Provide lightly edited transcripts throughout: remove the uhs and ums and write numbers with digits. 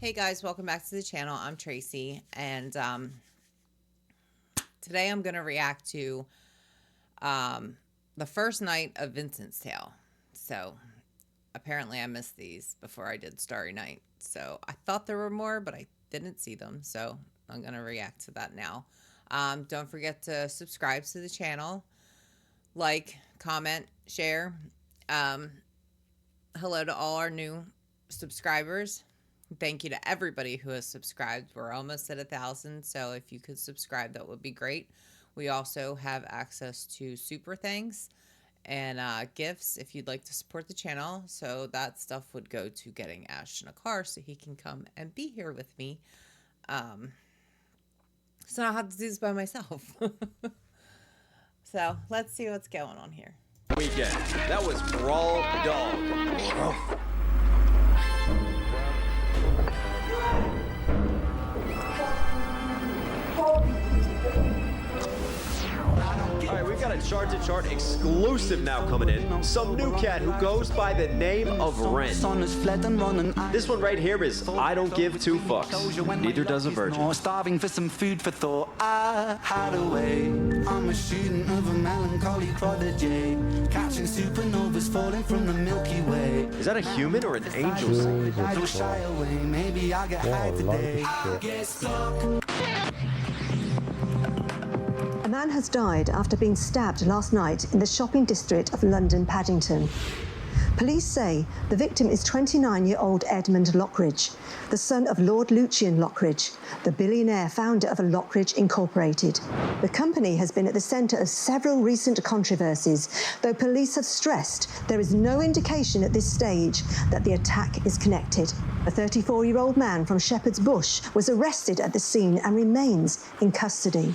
Hey guys, welcome back to the channel. I'm Tracy, and today I'm going to react to the first night of Vincent's Tale. So apparently I missed these before I did Starry Night. So I thought there were more, but I didn't see them. So I'm going to react to that now. Don't forget to subscribe to the channel, like, comment, share. Hello to all our new subscribers. Thank you to everybody who has subscribed. We're almost at 1,000, so if you could subscribe, that would be great. We also have access to super thanks and gifts if you'd like to support the channel. So that stuff would go to getting Ashton a car so he can come and be here with me. So I don't have to do this by myself. So let's see what's going on here. Weekend. That was Brawl Dog. Alright, we've got a chart-to-chart exclusive now coming in. Some new cat who goes by the name of REN. This one right here is I don't give two fucks. Neither does a virgin. Starving for some food for thought. I hide away. I'm a student of a melancholy prodigy, catching supernovas falling from the Milky Way. Is that a human or an angel singing? Don't shy away. Maybe I'll get high today. I'll get stuck. A man has died after being stabbed last night in the shopping district of London Paddington. Police say the victim is 29-year-old Edmund Lockridge, the son of Lord Lucian Lockridge, the billionaire founder of Lockridge Incorporated. The company has been at the centre of several recent controversies, though police have stressed there is no indication at this stage that the attack is connected. A 34-year-old man from Shepherd's Bush was arrested at the scene and remains in custody.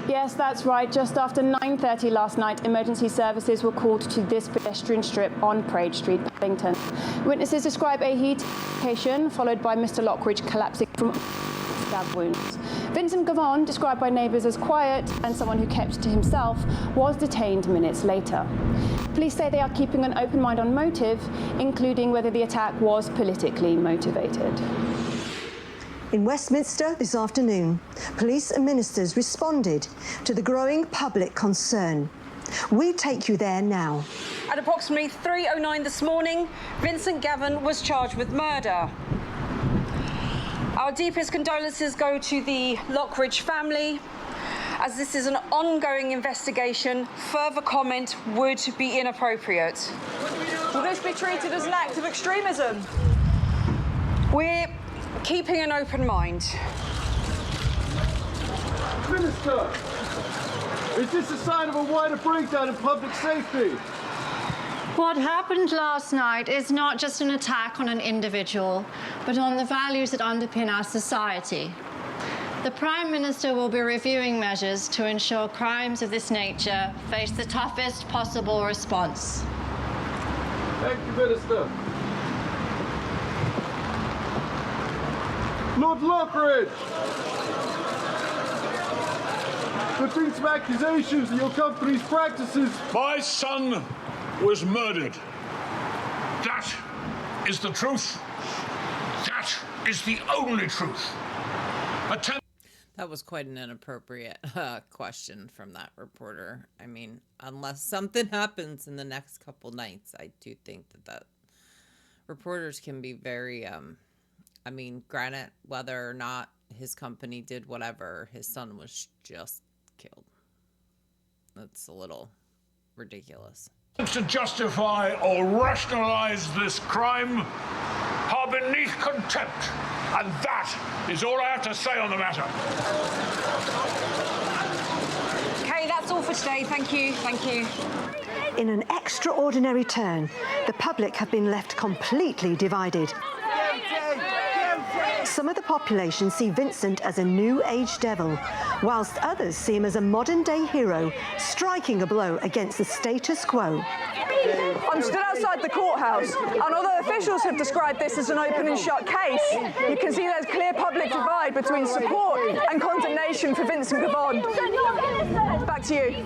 Yes, that's right. Just after 9:30 last night, emergency services were called to this pedestrian strip on Parade Street, Paddington. Witnesses describe a heat altercation followed by Mr. Lockridge collapsing from stab wounds. Vincent Gavon, described by neighbours as quiet and someone who kept to himself, was detained minutes later. Police say they are keeping an open mind on motive, including whether the attack was politically motivated. In Westminster this afternoon, police and ministers responded to the growing public concern. We take you there now. At approximately 3:09 this morning, Vincent Gavin was charged with murder. Our deepest condolences go to the Lockridge family. As this is an ongoing investigation, further comment would be inappropriate. Will this be treated as an act of extremism? We're keeping an open mind. Minister, is this a sign of a wider breakdown in public safety? What happened last night is not just an attack on an individual, but on the values that underpin our society. The Prime Minister will be reviewing measures to ensure crimes of this nature face the toughest possible response. Thank you, Minister. Lord Lockridge! There's been some accusations that your company's practices... My son was murdered. That is the truth. That is the only truth. That was quite an inappropriate question from that reporter. I mean, unless something happens in the next couple nights, I do think that reporters can be very... I mean, granted, whether or not his company did whatever, his son was just killed. That's a little ridiculous. To justify or rationalize this crime are beneath contempt. And that is all I have to say on the matter. Okay, that's all for today. Thank you. Thank you. In an extraordinary turn, the public have been left completely divided. Some of the population see Vincent as a new age devil, whilst others see him as a modern-day hero, striking a blow against the status quo. I'm stood outside the courthouse, and although officials have described this as an open and shut case, you can see there's clear public divide between support and condemnation for Vincent Gavon. Back to you.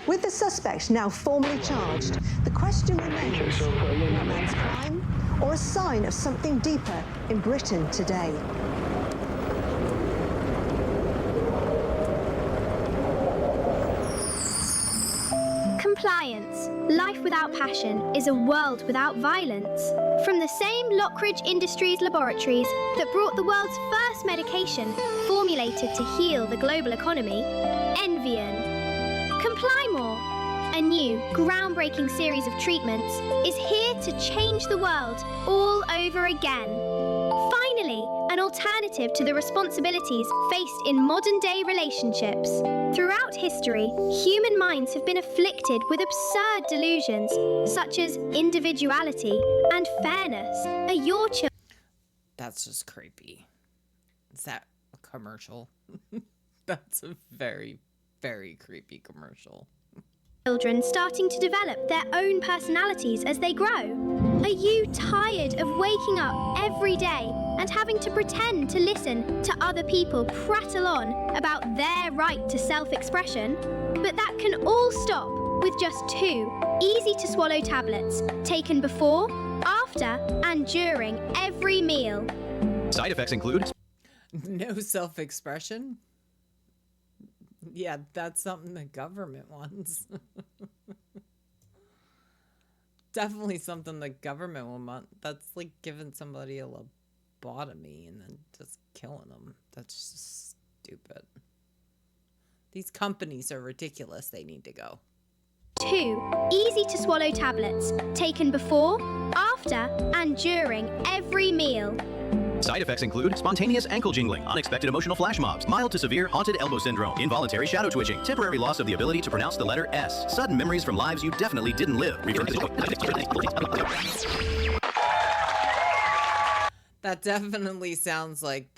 With the suspect now formally charged, the question remains, a man's crime or a sign of something deeper in Britain today? Compliance. Life without passion is a world without violence. From the same Lockridge Industries laboratories that brought the world's first medication formulated to heal the global economy, Envian. Comply more. A new, groundbreaking series of treatments is here to change the world all over again. Finally, an alternative to the responsibilities faced in modern-day relationships. Throughout history, human minds have been afflicted with absurd delusions, such as individuality and fairness. Are your children... That's just creepy. Is that a commercial? That's a very, very creepy commercial. Children starting to develop their own personalities as they grow? Are you tired of waking up every day and having to pretend to listen to other people prattle on about their right to self-expression? But that can all stop with just 2 easy-to-swallow tablets taken before, after, and during every meal. Side effects include... No self-expression? Yeah, that's something the government wants. Definitely something the government will want. That's like giving somebody a lobotomy and then just killing them. That's just stupid. These companies are ridiculous. They need to go. 2 easy-to-swallow tablets taken before, after, and during every meal. Side effects include spontaneous ankle jingling, unexpected emotional flash mobs, mild to severe haunted elbow syndrome, involuntary shadow twitching, temporary loss of the ability to pronounce the letter S, sudden memories from lives you definitely didn't live. That definitely sounds like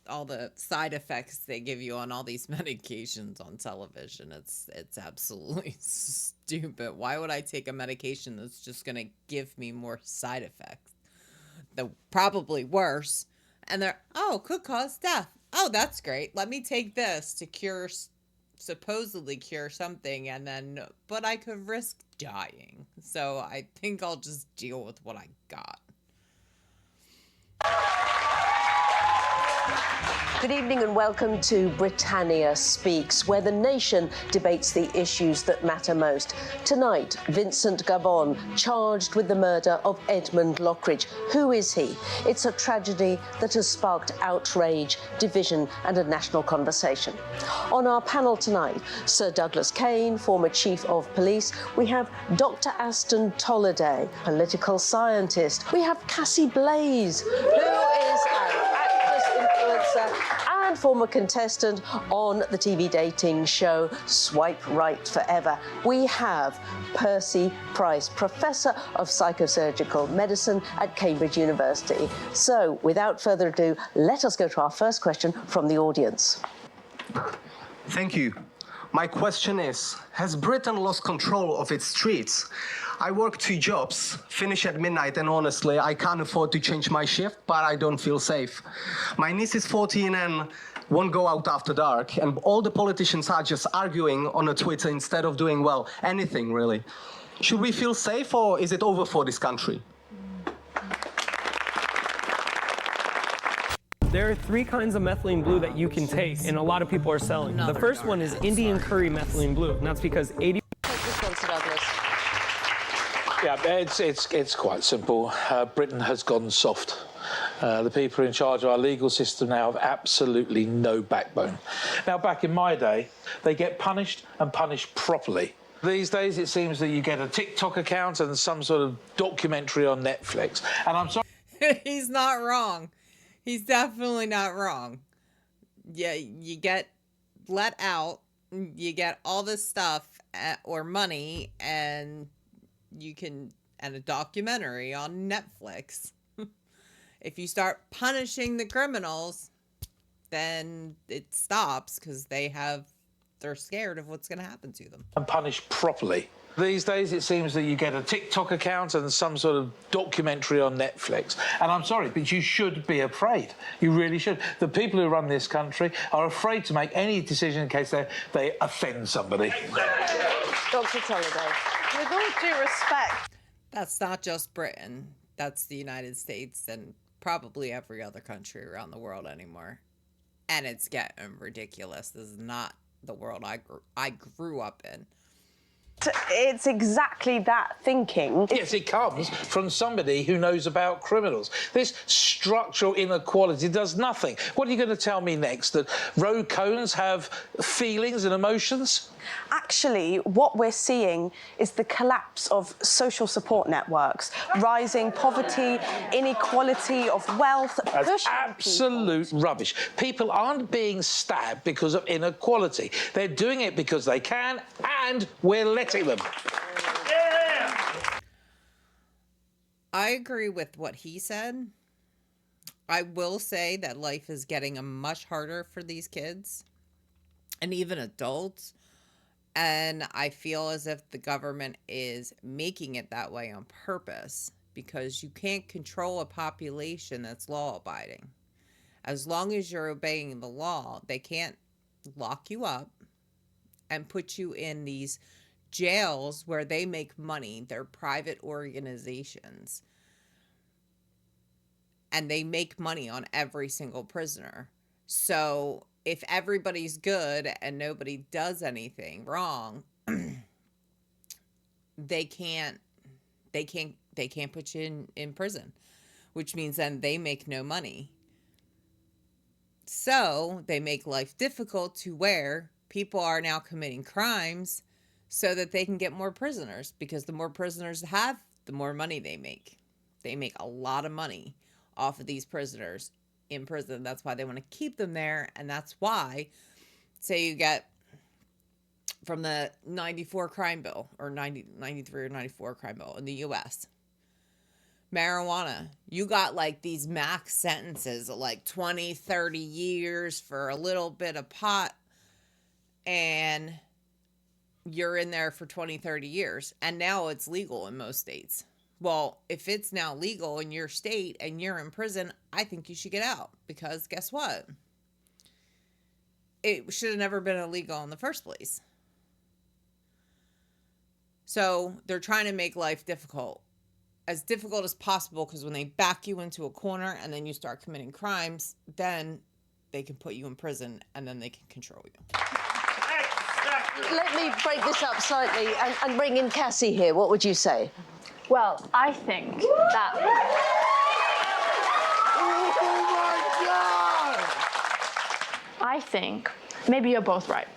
all the side effects they give you on all these medications on television. It's absolutely stupid. Why would I take a medication that's just going to give me more side effects? They're probably worse, and could cause death. Oh, that's great. Let me take this to supposedly cure something, but I could risk dying. So I think I'll just deal with what I got. Good evening and welcome to Britannia Speaks, where the nation debates the issues that matter most. Tonight, Vincent Gavon, charged with the murder of Edmund Lockridge. Who is he? It's a tragedy that has sparked outrage, division and a national conversation. On our panel tonight, Sir Douglas Kane, former Chief of Police. We have Dr. Aston Tolliday, political scientist. We have Cassie Blaze, who is an actress, influencer, and former contestant on the TV dating show Swipe Right Forever. We have Percy Price, Professor of Psychosurgical Medicine at Cambridge University. So, without further ado, let us go to our first question from the audience. Thank you. My question is, has Britain lost control of its streets? I work 2 jobs, finish at midnight, and honestly, I can't afford to change my shift, but I don't feel safe. My niece is 14 and won't go out after dark, and all the politicians are just arguing on a Twitter instead of doing, well, anything really. Should we feel safe, or is it over for this country? There are 3 kinds of methylene blue that you can take, and a lot of people are selling. The first one is Indian curry methylene blue, and that's because 80... Yeah, it's quite simple. Britain has gone soft. The people in charge of our legal system now have absolutely no backbone. Now, back in my day, they get punished and punished properly. These days, it seems that you get a TikTok account and some sort of documentary on Netflix. And I'm sorry... He's not wrong. He's definitely not wrong. Yeah, you get let out, you get all this stuff or money, and a documentary on Netflix. If you start punishing the criminals, then it stops because they're scared of what's going to happen to them. And punished properly. These days, it seems that you get a TikTok account and some sort of documentary on Netflix. And I'm sorry, but you should be afraid. You really should. The people who run this country are afraid to make any decision in case they offend somebody. Dr. Tolliday. With all due respect. That's not just Britain. That's the United States and probably every other country around the world anymore. And it's getting ridiculous. This is not the world I grew up in. It's exactly that thinking. Yes, it comes from somebody who knows about criminals. This structural inequality does nothing. What are you going to tell me next? That road cones have feelings and emotions? Actually, what we're seeing is the collapse of social support networks, rising poverty, inequality of wealth. That's absolute rubbish. People aren't being stabbed because of inequality. They're doing it because they can, and we're letting them. I agree with what he said. I will say that life is getting much harder for these kids and even adults. And I feel as if the government is making it that way on purpose because you can't control a population that's law-abiding. As long as you're obeying the law, they can't lock you up and put you in these jails where they make money. They're private organizations. And they make money on every single prisoner. So if everybody's good and nobody does anything wrong, they can't put you in prison, which means then they make no money. So they make life difficult to where people are now committing crimes so that they can get more prisoners, because the more prisoners have, the more money they make. They make a lot of money off of these prisoners in prison. That's why they want to keep them there. And that's why, say you get from the 94 crime bill or 93 or 94 crime bill in the US, marijuana, you got like these max sentences of like 20, 30 years for a little bit of pot, and you're in there for 20, 30 years. And now it's legal in most states. Well, if it's now legal in your state and you're in prison, I think you should get out, because guess what? It should have never been illegal in the first place. So they're trying to make life difficult as possible, because when they back you into a corner and then you start committing crimes, then they can put you in prison and then they can control you. Let me break this up slightly and bring in Cassie here. What would you say? Well, I think that... I think maybe you're both right.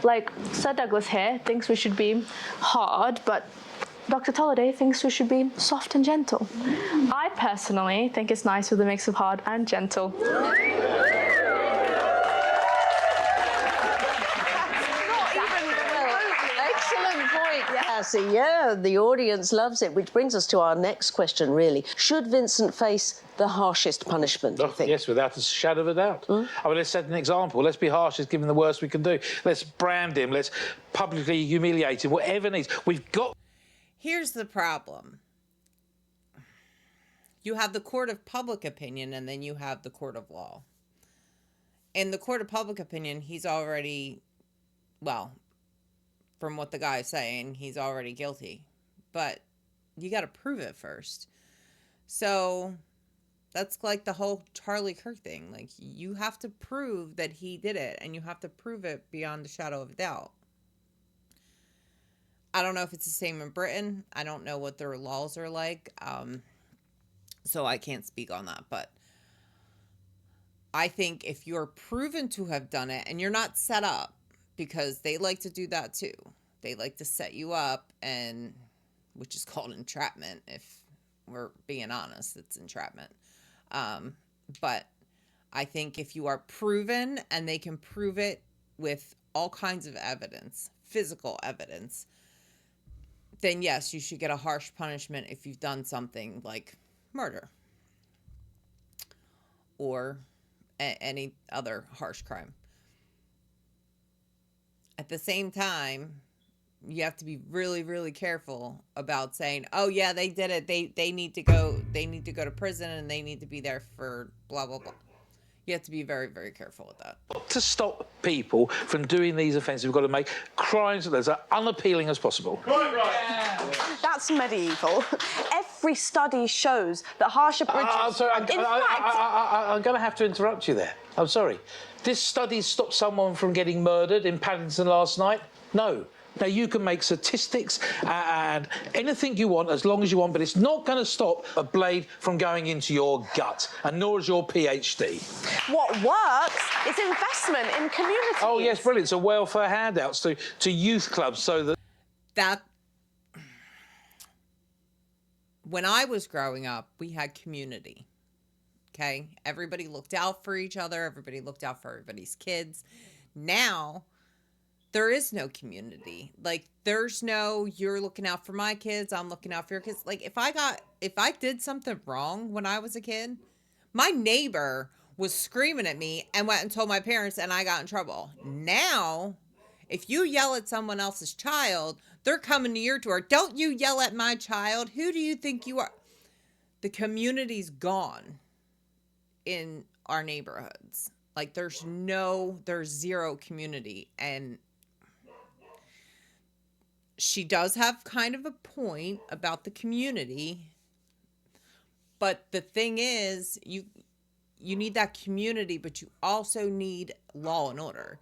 Like, Sir Douglas here thinks we should be hard, but Dr. Tolliday thinks we should be soft and gentle. I personally think it's nice with a mix of hard and gentle. Cassie, yeah, the audience loves it, which brings us to our next question, really. Should Vincent face the harshest punishment, do you think? Yes, without a shadow of a doubt. I mean, let's set an example. Let's be harsh. Let's give him the worst we can do. Let's brand him. Let's publicly humiliate him. Whatever needs. We've got... Here's the problem. You have the court of public opinion, and then you have the court of law. In the court of public opinion, he's already, well, from what the guy's saying, he's already guilty. But you got to prove it first. So that's like the whole Charlie Kirk thing. Like, you have to prove that he did it, and you have to prove it beyond the shadow of a doubt. I don't know if it's the same in Britain. I don't know what their laws are like. So I can't speak on that. But I think if you're proven to have done it and you're not set up, because they like to do that too. They like to set you up, and which is called entrapment. If we're being honest, it's entrapment. But I think if you are proven, and they can prove it with all kinds of evidence, physical evidence, then yes, you should get a harsh punishment if you've done something like murder or any other harsh crime. At the same time, you have to be really, really careful about saying, oh yeah, they did it. They need to go to prison, and they need to be there for blah, blah, blah. You have to be very, very careful with that. To stop people from doing these offences, we've got to make crimes that are unappealing as possible. That's medieval. Every study shows that harsher punishments... I'm sorry, I'm going to have to interrupt you there. I'm sorry. This study stopped someone from getting murdered in Paddington last night? No. Now, you can make statistics and anything you want, as long as you want, but it's not going to stop a blade from going into your gut, and nor is your PhD. What works is investment in communities. Oh, yes, brilliant. So welfare handouts to youth clubs so that... When I was growing up, we had community, okay? Everybody looked out for each other. Everybody looked out for everybody's kids. Now... there is no community. Like, there's no, you're looking out for my kids, I'm looking out for your kids. Like, if I did something wrong when I was a kid, my neighbor was screaming at me and went and told my parents and I got in trouble. Now, if you yell at someone else's child, they're coming to your door. Don't you yell at my child. Who do you think you are? The community's gone in our neighborhoods. Like, there's zero community. And she does have kind of a point about the community, but the thing is, you need that community, but you also need law and order.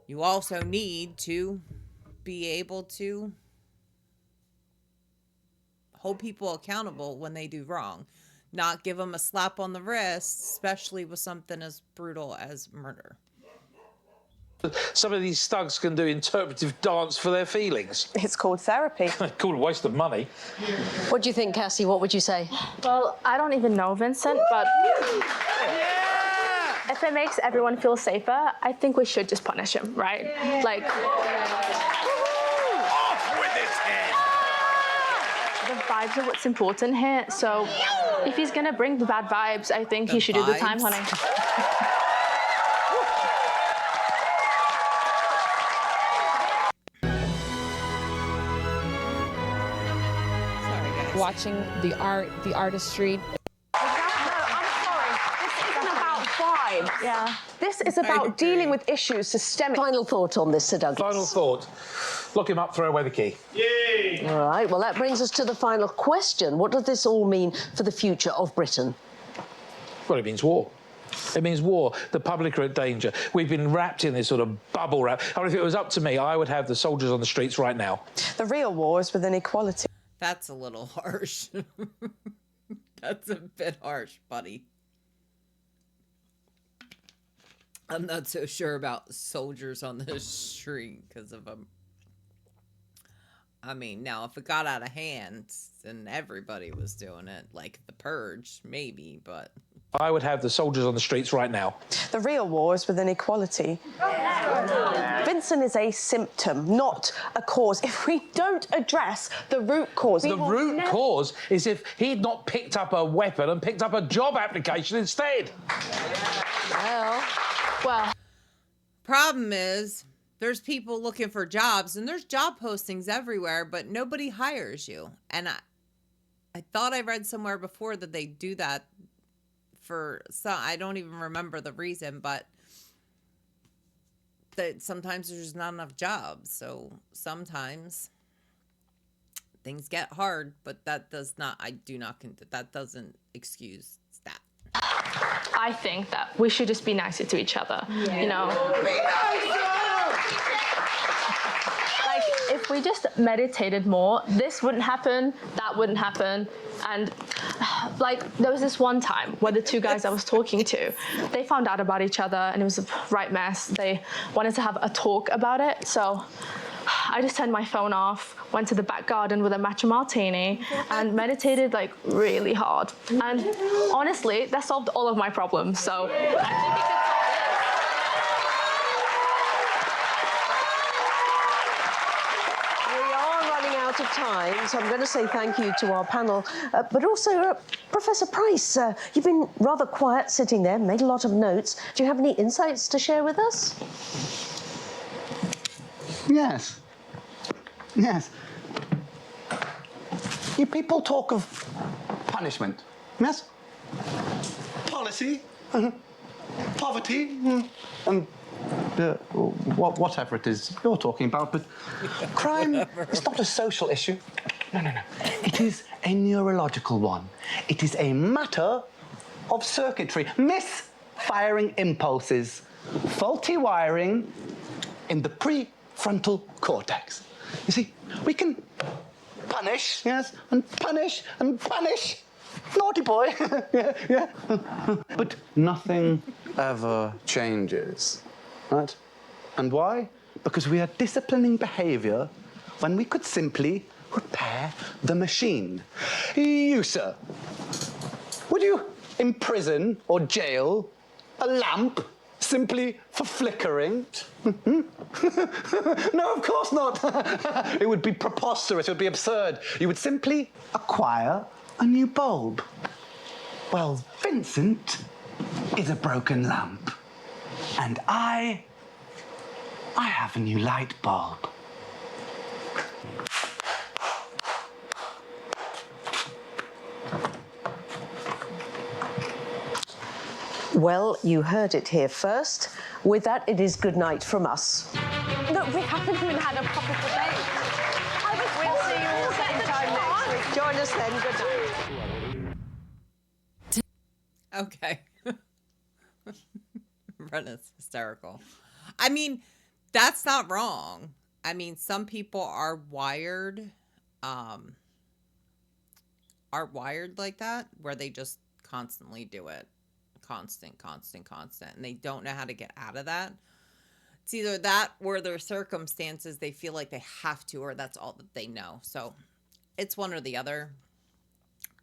You also need to be able to hold people accountable when they do wrong, not give them a slap on the wrist, especially with something as brutal as murder. Some of these thugs can do interpretive dance for their feelings. It's called therapy. Called a waste of money. What do you think, Cassie? What would you say? Well, I don't even know Vincent, but if it makes everyone feel safer, I think we should just punish him, right? Like... Off with his head! The vibes are what's important here, so if he's gonna bring the bad vibes, I think he should do the time, honey. Watching the artistry. Yeah. This is about dealing with issues systemic. Final thought on this, Sir Douglas. Final thought. Lock him up, throw away the key. Yay! All right, well, that brings us to the final question. What does this all mean for the future of Britain? Well, it means war. It means war. The public are at danger. We've been wrapped in this sort of bubble wrap. I mean, if it was up to me, I would have the soldiers on the streets right now. The real war is with inequality. That's a little harsh. That's a bit harsh, buddy. I'm not so sure about soldiers on the street because of them. I mean, now, if it got out of hand and everybody was doing it, like the Purge, maybe, but... I would have the soldiers on the streets right now. The real war is with inequality. Vincent is a symptom, not a cause. If we don't address the root cause... The root cause is if he'd not picked up a weapon and picked up a job application instead. Well, problem is, there's people looking for jobs, and there's job postings everywhere, but nobody hires you. And I thought I read somewhere before that they do that for some, I don't even remember the reason, but that sometimes there's not enough jobs. So sometimes things get hard, but that does not, that doesn't excuse that. I think that we should just be nicer to each other, you know? Like, if we just meditated more, this wouldn't happen, that wouldn't happen. And, like, there was this one time where the two guys I was talking to, they found out about each other, and it was a right mess. They wanted to have a talk about it, so I just turned my phone off, went to the back garden with a matcha martini, and meditated, like, really hard. And honestly, that solved all of my problems, so... Of time, so I'm going to say thank you to our panel, but also Professor Price, you've been rather quiet sitting there, made a lot of notes. Do you have any insights to share with us? Yes. You people talk of punishment, yes? Policy. poverty, and whatever it is you're talking about, but crime is not a social issue. No. It is a neurological one. It is a matter of circuitry, misfiring impulses, faulty wiring in the prefrontal cortex. You see, we can punish, yes, and punish and punish. Naughty boy. yeah. But nothing ever changes, right? And why? Because we are disciplining behavior when we could simply repair the machine. You, sir, would you imprison or jail a lamp simply for flickering? No, of course not. It would be preposterous, it would be absurd. You would simply acquire a new bulb. Well, Vincent is a broken lamp. And I have a new light bulb. Well, you heard it here first. With that, it is good night from us. Look, we haven't even had a proper debate. We'll see you all same time next week. Join us then. Good night. Okay. Brenna's hysterical. I mean, that's not wrong. I mean, some people are wired like that, where they just constantly do it. Constant. And they don't know how to get out of that. It's either that or their circumstances, they feel like they have to, or that's all that they know. So it's one or the other.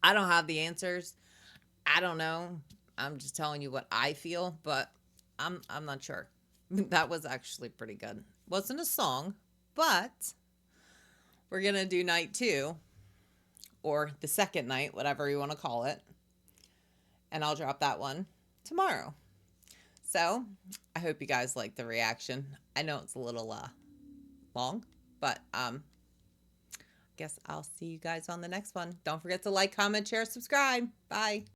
I don't have the answers. I don't know. I'm just telling you what I feel, but I'm not sure. That was actually pretty good. Wasn't a song, but we're going to do night 2, or the second night, whatever you want to call it. And I'll drop that one tomorrow. So I hope you guys like the reaction. I know it's a little long, but guess I'll see you guys on the next one. Don't forget to like, comment, share, subscribe. Bye.